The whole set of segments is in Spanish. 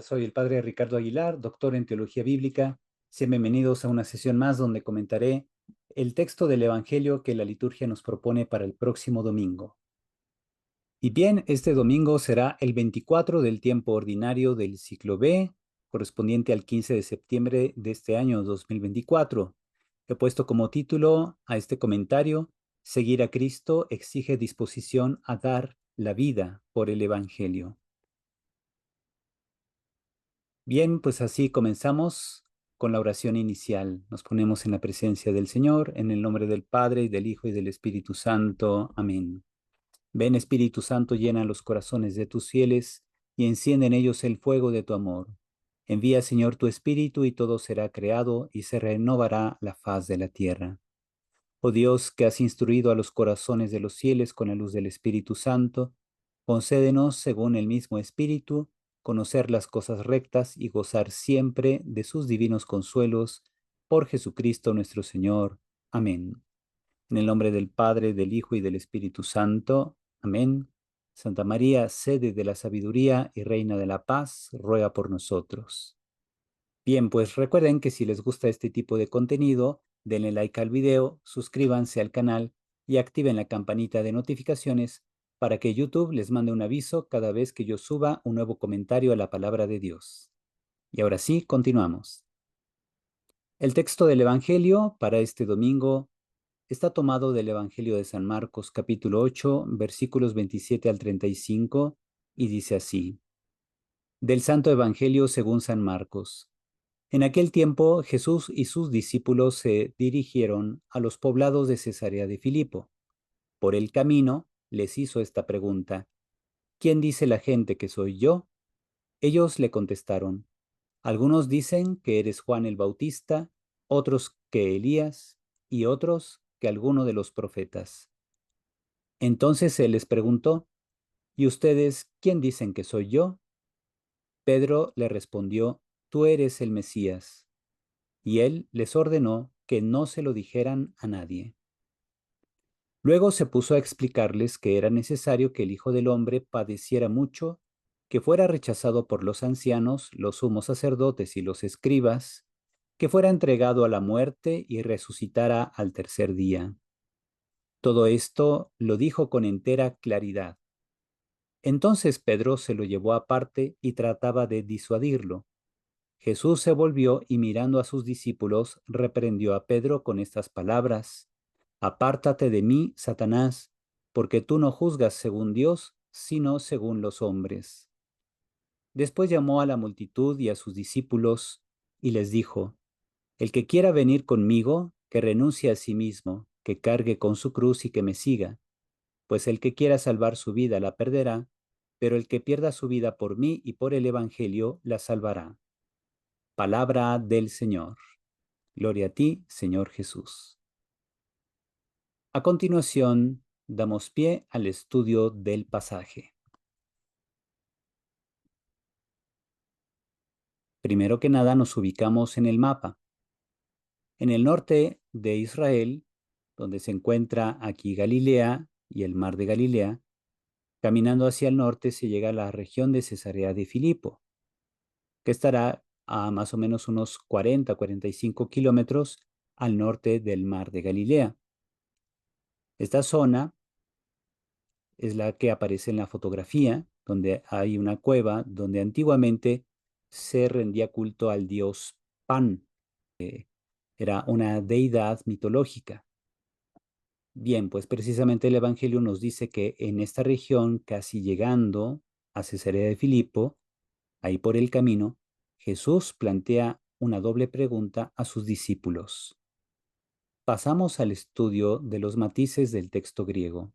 Soy el padre Ricardo Aguilar, doctor en teología bíblica. Sean bienvenidos a una sesión más donde comentaré el texto del Evangelio que la liturgia nos propone para el próximo domingo. Y bien, este domingo será el 24 del tiempo ordinario del ciclo B, correspondiente al 15 de septiembre de este año 2024. He puesto como título a este comentario: Seguir a Cristo exige disposición a dar la vida por el Evangelio. Bien, pues así comenzamos con la oración inicial. Nos ponemos en la presencia del Señor, en el nombre del Padre, y del Hijo, y del Espíritu Santo. Amén. Ven, Espíritu Santo, llena los corazones de tus fieles y enciende en ellos el fuego de tu amor. Envía, Señor, tu Espíritu y todo será creado y se renovará la faz de la tierra. Oh Dios, que has instruido a los corazones de los fieles con la luz del Espíritu Santo, concédenos, según el mismo Espíritu, conocer las cosas rectas y gozar siempre de sus divinos consuelos. Por Jesucristo nuestro Señor. Amén. En el nombre del Padre, del Hijo y del Espíritu Santo. Amén. Santa María, sede de la sabiduría y reina de la paz, ruega por nosotros. Bien, pues recuerden que si les gusta este tipo de contenido, denle like al video, suscríbanse al canal y activen la campanita de notificaciones para que YouTube les mande un aviso cada vez que yo suba un nuevo comentario a la palabra de Dios. Y ahora sí, continuamos. El texto del Evangelio para este domingo está tomado del Evangelio de San Marcos, capítulo 8, versículos 27 al 35, y dice así: Del Santo Evangelio según San Marcos. En aquel tiempo Jesús y sus discípulos se dirigieron a los poblados de Cesarea de Filipo. Por el camino les hizo esta pregunta: ¿Quién dice la gente que soy yo? Ellos le contestaron: algunos dicen que eres Juan el Bautista, otros que Elías y otros que alguno de los profetas. Entonces él les preguntó: ¿Y ustedes quién dicen que soy yo? Pedro le respondió: Tú eres el Mesías. Y él les ordenó que no se lo dijeran a nadie. Luego se puso a explicarles que era necesario que el Hijo del Hombre padeciera mucho, que fuera rechazado por los ancianos, los sumos sacerdotes y los escribas, que fuera entregado a la muerte y resucitara al tercer día. Todo esto lo dijo con entera claridad. Entonces Pedro se lo llevó aparte y trataba de disuadirlo. Jesús se volvió y mirando a sus discípulos, reprendió a Pedro con estas palabras: Apártate de mí, Satanás, porque tú no juzgas según Dios, sino según los hombres. Después llamó a la multitud y a sus discípulos y les dijo: El que quiera venir conmigo, que renuncie a sí mismo, que cargue con su cruz y que me siga, pues el que quiera salvar su vida la perderá, pero el que pierda su vida por mí y por el Evangelio la salvará. Palabra del Señor. Gloria a ti, Señor Jesús. A continuación, damos pie al estudio del pasaje. Primero que nada, nos ubicamos en el mapa. En el norte de Israel, donde se encuentra aquí Galilea y el mar de Galilea, caminando hacia el norte se llega a la región de Cesarea de Filipo, que estará a más o menos unos 40-45 kilómetros al norte del mar de Galilea. Esta zona es la que aparece en la fotografía, donde hay una cueva donde antiguamente se rendía culto al dios Pan. Era una deidad mitológica. Bien, pues precisamente el Evangelio nos dice que en esta región, casi llegando a Cesarea de Filipo, ahí por el camino, Jesús plantea una doble pregunta a sus discípulos. Pasamos al estudio de los matices del texto griego.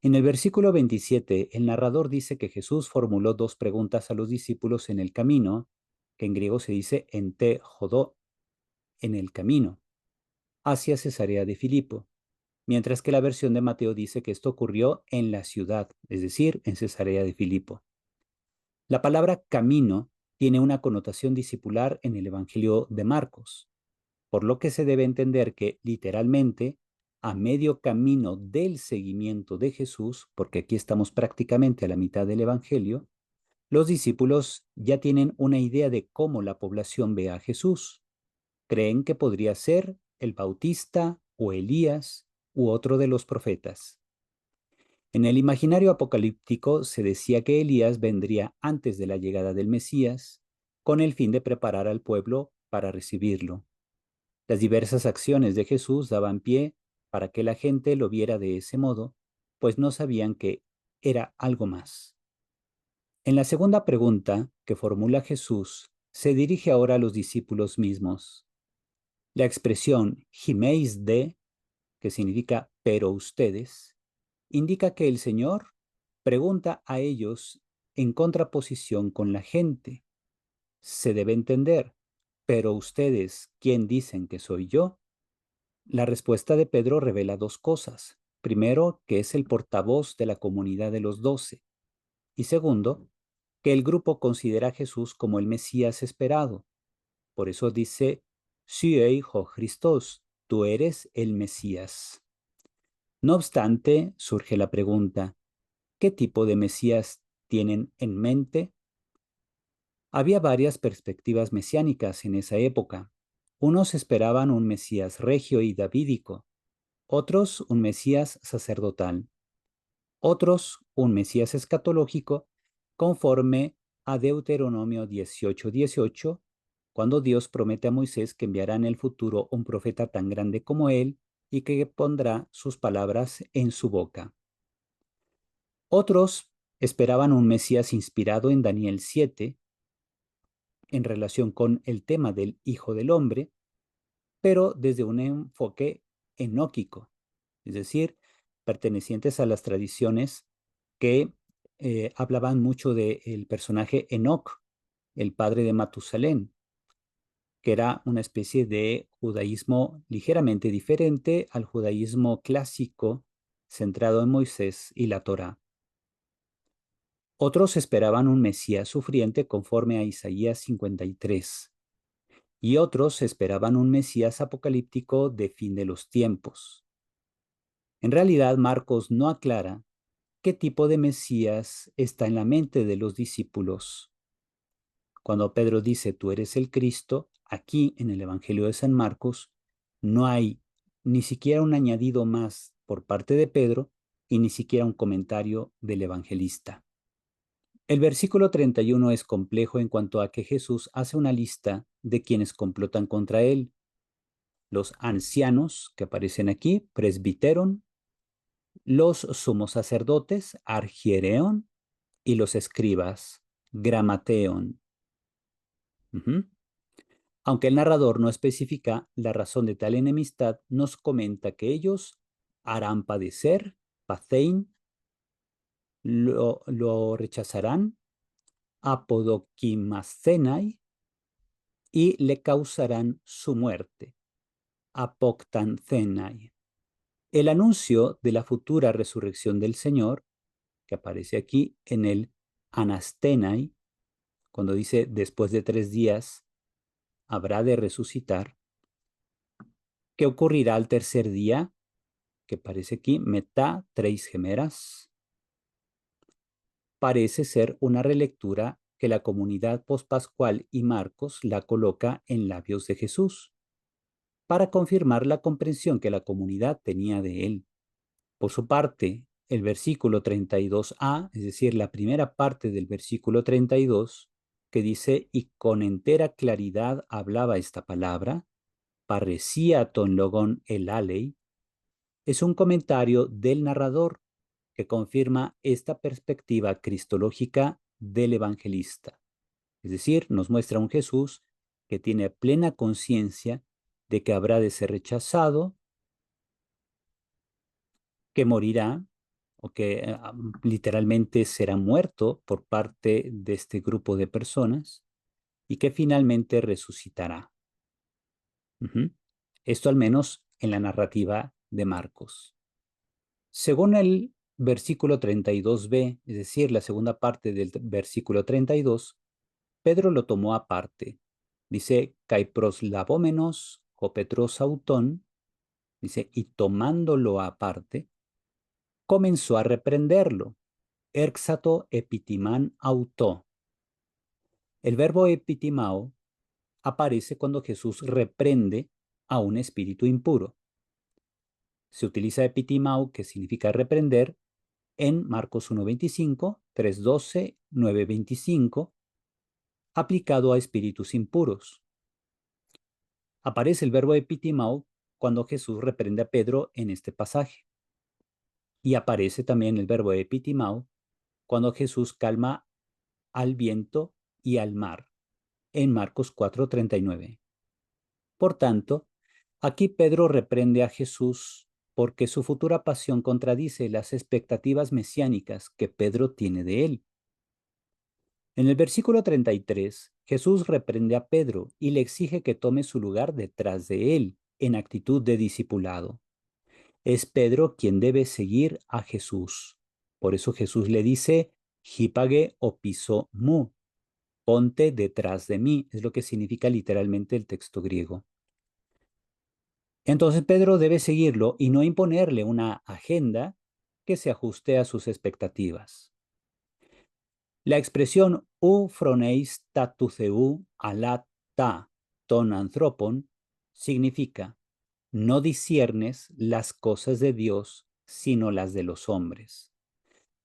En el versículo 27, el narrador dice que Jesús formuló dos preguntas a los discípulos en el camino, que en griego se dice en te jodó, en el camino, hacia Cesarea de Filipo, mientras que la versión de Mateo dice que esto ocurrió en la ciudad, es decir, en Cesarea de Filipo. La palabra camino tiene una connotación discipular en el Evangelio de Marcos, por lo que se debe entender que literalmente a medio camino del seguimiento de Jesús, porque aquí estamos prácticamente a la mitad del Evangelio, Los discípulos ya tienen una idea de cómo la población ve a Jesús. Creen que podría ser el Bautista o Elías u otro de los profetas. En el imaginario apocalíptico se decía que Elías vendría antes de la llegada del Mesías, con el fin de preparar al pueblo para recibirlo. Las diversas acciones de Jesús daban pie para que la gente lo viera de ese modo, pues no sabían que era algo más. En la segunda pregunta que formula Jesús, se dirige ahora a los discípulos mismos. La expresión "Himeis de", que significa pero ustedes, indica que el Señor pregunta a ellos en contraposición con la gente. Se debe entender, pero ustedes, ¿quién dicen que soy yo? La respuesta de Pedro revela dos cosas. Primero, que es el portavoz de la comunidad de los 12. Y segundo, que el grupo considera a Jesús como el Mesías esperado. Por eso dice, sí, hijo Christos, tú eres el Mesías. No obstante, surge la pregunta, ¿qué tipo de Mesías tienen en mente? Había varias perspectivas mesiánicas en esa época. Unos esperaban un Mesías regio y davídico, otros un Mesías sacerdotal, otros un Mesías escatológico conforme a Deuteronomio 18:18, cuando Dios promete a Moisés que enviará en el futuro un profeta tan grande como él y que pondrá sus palabras en su boca. Otros esperaban un Mesías inspirado en Daniel 7 en relación con el tema del Hijo del Hombre, pero desde un enfoque enóquico, es decir, pertenecientes a las tradiciones que hablaban mucho del personaje Enoc, el padre de Matusalén, que era una especie de judaísmo ligeramente diferente al judaísmo clásico centrado en Moisés y la Torá. Otros esperaban un Mesías sufriente conforme a Isaías 53, y otros esperaban un Mesías apocalíptico de fin de los tiempos. En realidad, Marcos no aclara qué tipo de Mesías está en la mente de los discípulos. Cuando Pedro dice, tú eres el Cristo, aquí en el Evangelio de San Marcos, no hay ni siquiera un añadido más por parte de Pedro y ni siquiera un comentario del evangelista. El versículo 31 es complejo en cuanto a que Jesús hace una lista de quienes complotan contra él. Los ancianos que aparecen aquí, presbiteron, los sumos sacerdotes, argiereon, y los escribas, gramateon. Aunque el narrador no especifica la razón de tal enemistad, nos comenta que ellos harán padecer, pathein, lo rechazarán, apodokimastenai, y le causarán su muerte, apoctanthenai. El anuncio de la futura resurrección del Señor, que aparece aquí en el anastenai, cuando dice después de 3 días habrá de resucitar, ¿qué ocurrirá al tercer día? Que aparece aquí, meta treis gemeras, parece ser una relectura que la comunidad pospascual y Marcos la coloca en labios de Jesús, para confirmar la comprensión que la comunidad tenía de él. Por su parte, el versículo 32a, es decir, la primera parte del versículo 32, que dice, y con entera claridad hablaba esta palabra, parecía ton logón el alei, es un comentario del narrador que confirma esta perspectiva cristológica del evangelista. Es decir, nos muestra un Jesús que tiene plena conciencia de que habrá de ser rechazado, que morirá o que literalmente será muerto por parte de este grupo de personas y que finalmente resucitará. Esto al menos en la narrativa de Marcos. Según el versículo 32b, es decir, la segunda parte del versículo 32, Pedro lo tomó aparte. Dice, caipros o petros autón, dice, y tomándolo aparte, comenzó a reprenderlo. Erxato epitiman auto. El verbo epitimao aparece cuando Jesús reprende a un espíritu impuro. Se utiliza epitimao, que significa reprender, en Marcos 1:25, 3:12, 9:25, aplicado a espíritus impuros. Aparece el verbo epitimao cuando Jesús reprende a Pedro en este pasaje. Y aparece también el verbo epitimao cuando Jesús calma al viento y al mar, en Marcos 4:39. Por tanto, aquí Pedro reprende a Jesús porque su futura pasión contradice las expectativas mesiánicas que Pedro tiene de él. En el versículo 33, Jesús reprende a Pedro y le exige que tome su lugar detrás de él, en actitud de discipulado. Es Pedro quien debe seguir a Jesús. Por eso Jesús le dice, hipage o piso mu, ponte detrás de mí, es lo que significa literalmente el texto griego. Entonces Pedro debe seguirlo y no imponerle una agenda que se ajuste a sus expectativas. La expresión u phroneis tatutheu ala ta ton anthropon significa no disciernes las cosas de Dios, sino las de los hombres,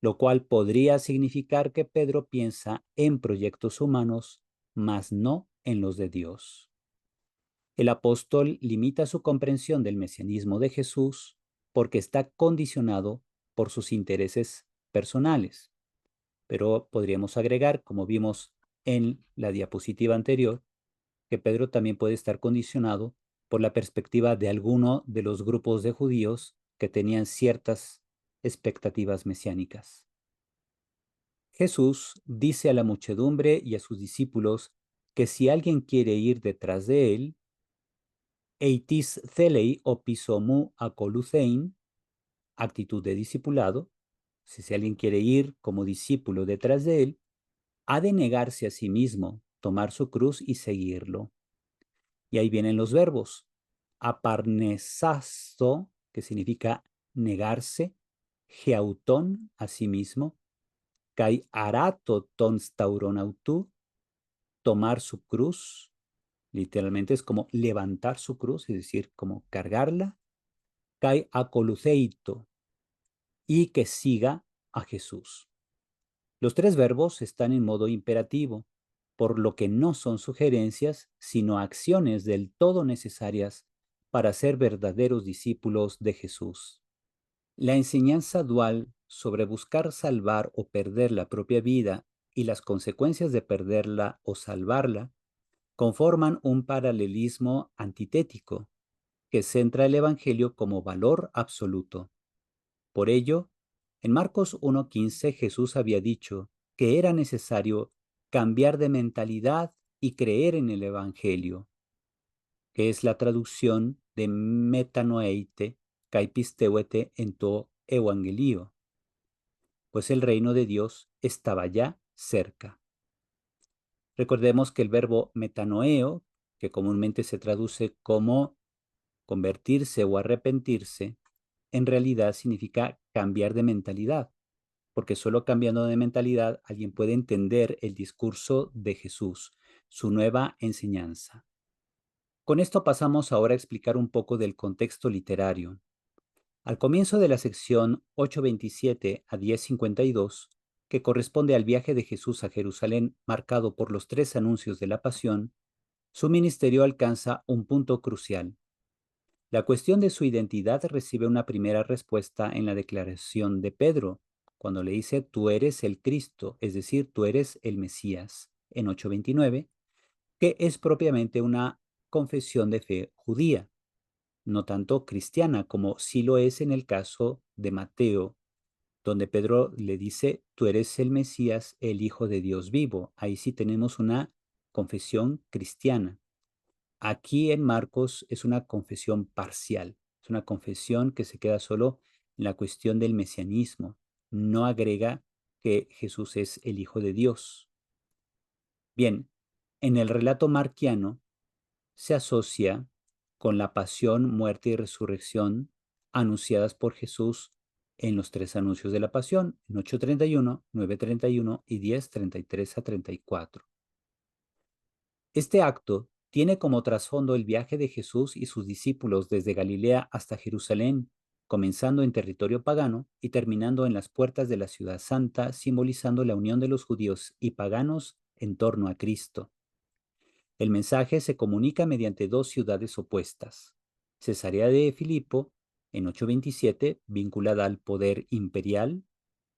lo cual podría significar que Pedro piensa en proyectos humanos, mas no en los de Dios. El apóstol limita su comprensión del mesianismo de Jesús porque está condicionado por sus intereses personales. Pero podríamos agregar, como vimos en la diapositiva anterior, que Pedro también puede estar condicionado por la perspectiva de alguno de los grupos de judíos que tenían ciertas expectativas mesiánicas. Jesús dice a la muchedumbre y a sus discípulos que si alguien quiere ir detrás de él, eitis thelei o pisomu akoluthein, actitud de discipulado, si alguien quiere ir como discípulo detrás de él, ha de negarse a sí mismo, tomar su cruz y seguirlo. Y ahí vienen los verbos. Aparnesazo, que significa negarse, geautón, a sí mismo, kai arato ton stauronautu, tomar su cruz, literalmente es como levantar su cruz, es decir, como cargarla, kai acoluceito, y que siga a Jesús. Los tres verbos están en modo imperativo, por lo que no son sugerencias, sino acciones del todo necesarias para ser verdaderos discípulos de Jesús. La enseñanza dual sobre buscar salvar o perder la propia vida y las consecuencias de perderla o salvarla conforman un paralelismo antitético que centra el Evangelio como valor absoluto. Por ello, en Marcos 1:15 Jesús había dicho que era necesario cambiar de mentalidad y creer en el Evangelio, que es la traducción de metanoeite kai pisteuete en to evangelio, pues el reino de Dios estaba ya cerca. Recordemos que el verbo metanoeo, que comúnmente se traduce como convertirse o arrepentirse, en realidad significa cambiar de mentalidad, porque solo cambiando de mentalidad alguien puede entender el discurso de Jesús, su nueva enseñanza. Con esto pasamos ahora a explicar un poco del contexto literario. Al comienzo de la sección 8:27 a 10:52, que corresponde al viaje de Jesús a Jerusalén marcado por los tres anuncios de la pasión, su ministerio alcanza un punto crucial. La cuestión de su identidad recibe una primera respuesta en la declaración de Pedro, cuando le dice, tú eres el Cristo, es decir, tú eres el Mesías, en 8:29, que es propiamente una confesión de fe judía, no tanto cristiana como sí lo es en el caso de Mateo, donde Pedro le dice, tú eres el Mesías, el Hijo de Dios vivo. Ahí sí tenemos una confesión cristiana. Aquí en Marcos es una confesión parcial, es una confesión que se queda solo en la cuestión del mesianismo, no agrega que Jesús es el Hijo de Dios. Bien, en el relato marquiano se asocia con la pasión, muerte y resurrección anunciadas por Jesús en los tres anuncios de la pasión, en 8:31, 9:31 y 10:33 a 34. Este acto tiene como trasfondo el viaje de Jesús y sus discípulos desde Galilea hasta Jerusalén, comenzando en territorio pagano y terminando en las puertas de la ciudad santa, simbolizando la unión de los judíos y paganos en torno a Cristo. El mensaje se comunica mediante dos ciudades opuestas: Cesarea de Filipo, en 827, vinculada al poder imperial,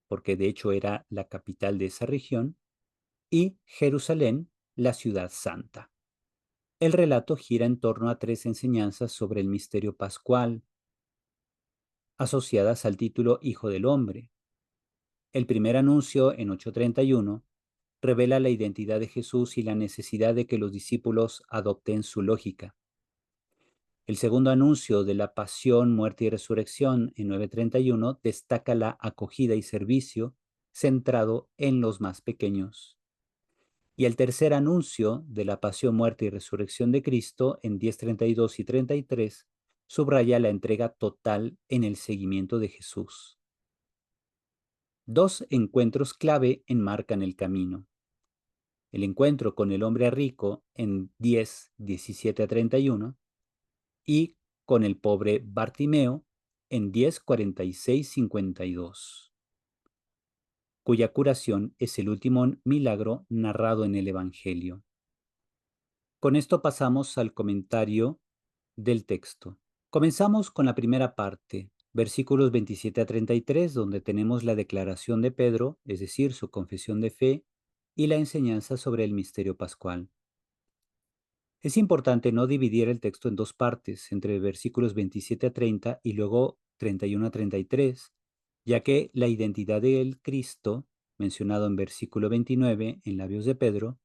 porque de hecho era la capital de esa región, y Jerusalén, la ciudad santa. El relato gira en torno a tres enseñanzas sobre el misterio pascual, asociadas al título Hijo del Hombre. El primer anuncio, en 831, revela la identidad de Jesús y la necesidad de que los discípulos adopten su lógica. El segundo anuncio de la pasión, muerte y resurrección, en 931, destaca la acogida y servicio centrado en los más pequeños. Y el tercer anuncio de la pasión, muerte y resurrección de Cristo, en 1032 y 33, subraya la entrega total en el seguimiento de Jesús. Dos encuentros clave enmarcan el camino: el encuentro con el hombre rico en 10:17 a 31 y con el pobre Bartimeo en 10:46-52, cuya curación es el último milagro narrado en el Evangelio. Con esto pasamos al comentario del texto. Comenzamos con la primera parte, versículos 27 a 33, donde tenemos la declaración de Pedro, es decir, su confesión de fe, y la enseñanza sobre el misterio pascual. Es importante no dividir el texto en dos partes, entre versículos 27 a 30 y luego 31 a 33, ya que la identidad del Cristo, mencionado en versículo 29 en labios de Pedro,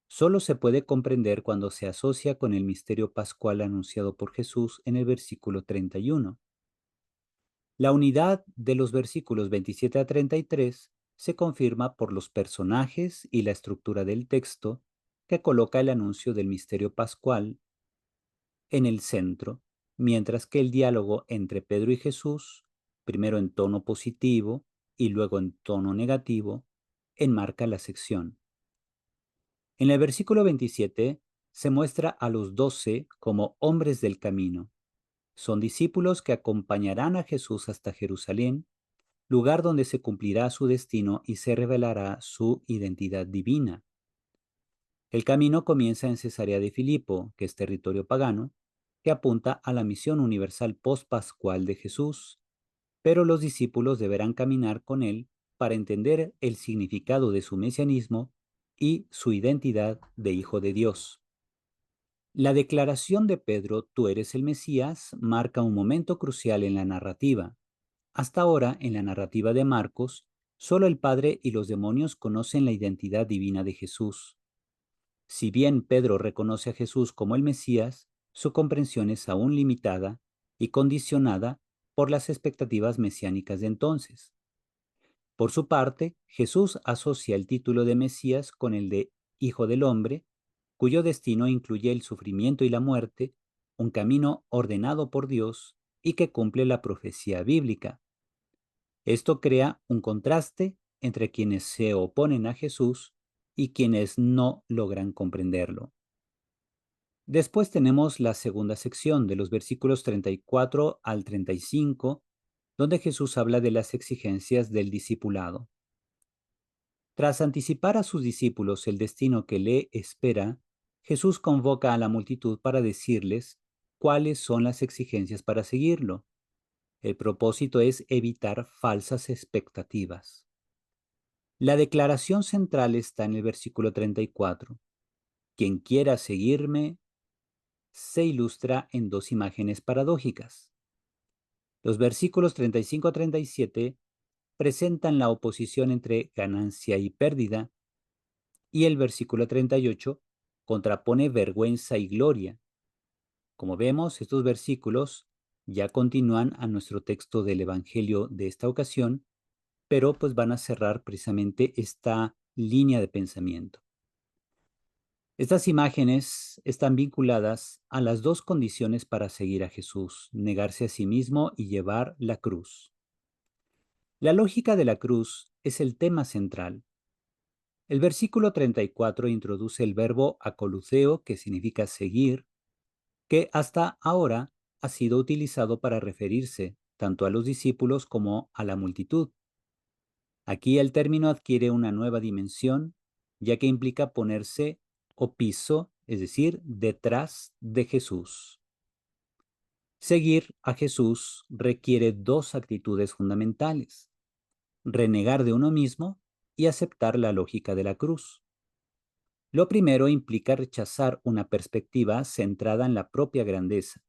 solo se puede comprender cuando se asocia con el misterio pascual anunciado por Jesús en el versículo 31. La unidad de los versículos 27 a 33 se confirma por los personajes y la estructura del texto, que coloca el anuncio del misterio pascual en el centro, mientras que el diálogo entre Pedro y Jesús, primero en tono positivo y luego en tono negativo, enmarca la sección. En el versículo 27 se muestra a los 12 como hombres del camino. Son discípulos que acompañarán a Jesús hasta Jerusalén, lugar donde se cumplirá su destino y se revelará su identidad divina. El camino comienza en Cesarea de Filipo, que es territorio pagano, que apunta a la misión universal post-pascual de Jesús, pero los discípulos deberán caminar con él para entender el significado de su mesianismo y su identidad de Hijo de Dios. La declaración de Pedro, tú eres el Mesías, marca un momento crucial en la narrativa. Hasta ahora, en la narrativa de Marcos, solo el Padre y los demonios conocen la identidad divina de Jesús. Si bien Pedro reconoce a Jesús como el Mesías, su comprensión es aún limitada y condicionada por las expectativas mesiánicas de entonces. Por su parte, Jesús asocia el título de Mesías con el de Hijo del Hombre, cuyo destino incluye el sufrimiento y la muerte, un camino ordenado por Dios y que cumple la profecía bíblica. Esto crea un contraste entre quienes se oponen a Jesús y quienes no logran comprenderlo. Después tenemos la segunda sección de los versículos 34 al 35, donde Jesús habla de las exigencias del discipulado. Tras anticipar a sus discípulos el destino que le espera, Jesús convoca a la multitud para decirles cuáles son las exigencias para seguirlo. El propósito es evitar falsas expectativas. La declaración central está en el versículo 34. Quien quiera seguirme se ilustra en dos imágenes paradójicas. Los versículos 35 a 37 presentan la oposición entre ganancia y pérdida, y el versículo 38 contrapone vergüenza y gloria. Como vemos, estos versículos ya continúan a nuestro texto del Evangelio de esta ocasión, pero pues van a cerrar precisamente esta línea de pensamiento. Estas imágenes están vinculadas a las dos condiciones para seguir a Jesús: negarse a sí mismo y llevar la cruz. La lógica de la cruz es el tema central. El versículo 34 introduce el verbo acoluceo, que significa seguir, que hasta ahora ha sido utilizado para referirse tanto a los discípulos como a la multitud. Aquí el término adquiere una nueva dimensión, ya que implica ponerse o piso, es decir, detrás de Jesús. Seguir a Jesús requiere dos actitudes fundamentales: renegar de uno mismo y aceptar la lógica de la cruz. Lo primero implica rechazar una perspectiva centrada en la propia grandeza.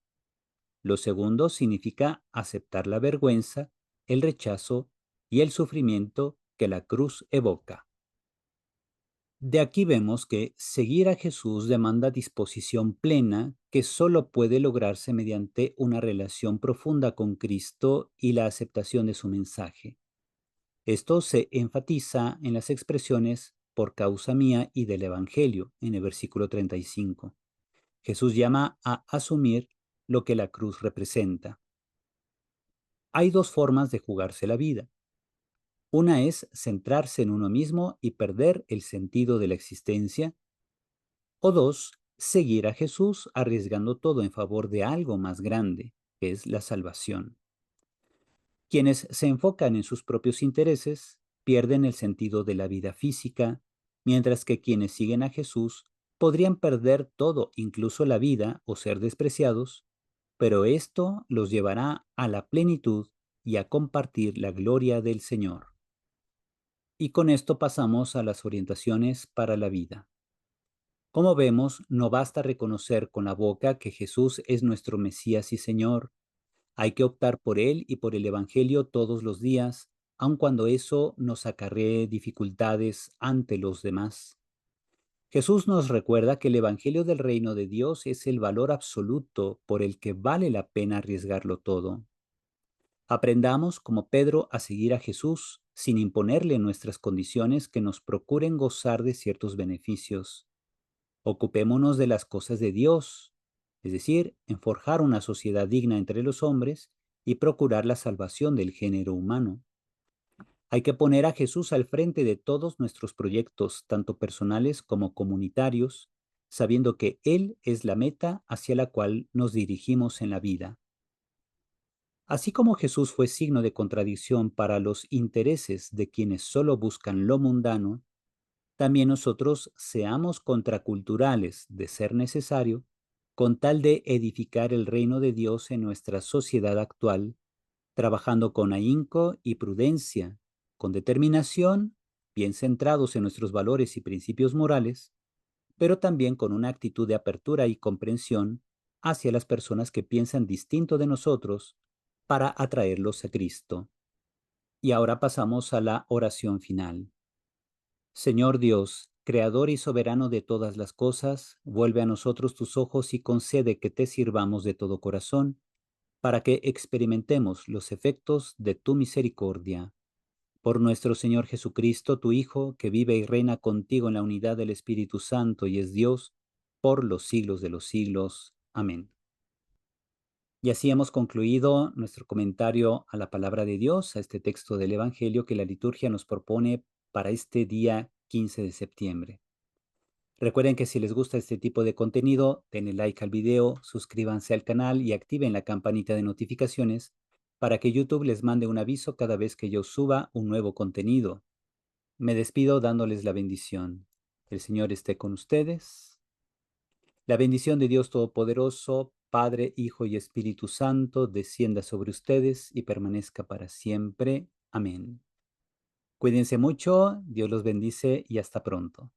Lo segundo significa aceptar la vergüenza, el rechazo y el sufrimiento que la cruz evoca. De aquí vemos que seguir a Jesús demanda disposición plena que solo puede lograrse mediante una relación profunda con Cristo y la aceptación de su mensaje. Esto se enfatiza en las expresiones por causa mía y del Evangelio, en el versículo 35. Jesús llama a asumir lo que la cruz representa. Hay dos formas de jugarse la vida. Una es centrarse en uno mismo y perder el sentido de la existencia. O dos, seguir a Jesús arriesgando todo en favor de algo más grande, que es la salvación. Quienes se enfocan en sus propios intereses pierden el sentido de la vida física, mientras que quienes siguen a Jesús podrían perder todo, incluso la vida, o ser despreciados, pero esto los llevará a la plenitud y a compartir la gloria del Señor. Y con esto pasamos a las orientaciones para la vida. Como vemos, no basta reconocer con la boca que Jesús es nuestro Mesías y Señor. Hay que optar por Él y por el Evangelio todos los días, aun cuando eso nos acarree dificultades ante los demás. Jesús nos recuerda que el Evangelio del Reino de Dios es el valor absoluto por el que vale la pena arriesgarlo todo. Aprendamos, como Pedro, a seguir a Jesús sin imponerle nuestras condiciones que nos procuren gozar de ciertos beneficios. Ocupémonos de las cosas de Dios, es decir, en forjar una sociedad digna entre los hombres y procurar la salvación del género humano. Hay que poner a Jesús al frente de todos nuestros proyectos, tanto personales como comunitarios, sabiendo que Él es la meta hacia la cual nos dirigimos en la vida. Así como Jesús fue signo de contradicción para los intereses de quienes solo buscan lo mundano, también nosotros seamos contraculturales de ser necesario, con tal de edificar el reino de Dios en nuestra sociedad actual, trabajando con ahínco y prudencia, con determinación, bien centrados en nuestros valores y principios morales, pero también con una actitud de apertura y comprensión hacia las personas que piensan distinto de nosotros para atraerlos a Cristo. Y ahora pasamos a la oración final. Señor Dios, Creador y soberano de todas las cosas, vuelve a nosotros tus ojos y concede que te sirvamos de todo corazón, para que experimentemos los efectos de tu misericordia. Por nuestro Señor Jesucristo, tu Hijo, que vive y reina contigo en la unidad del Espíritu Santo y es Dios, por los siglos de los siglos. Amén. Y así hemos concluido nuestro comentario a la palabra de Dios, a este texto del Evangelio que la liturgia nos propone para este día 15 de septiembre. Recuerden que si les gusta este tipo de contenido, denle like al video, suscríbanse al canal y activen la campanita de notificaciones para que YouTube les mande un aviso cada vez que yo suba un nuevo contenido. Me despido dándoles la bendición. El Señor esté con ustedes. La bendición de Dios Todopoderoso, Padre, Hijo y Espíritu Santo, descienda sobre ustedes y permanezca para siempre. Amén. Cuídense mucho, Dios los bendice y hasta pronto.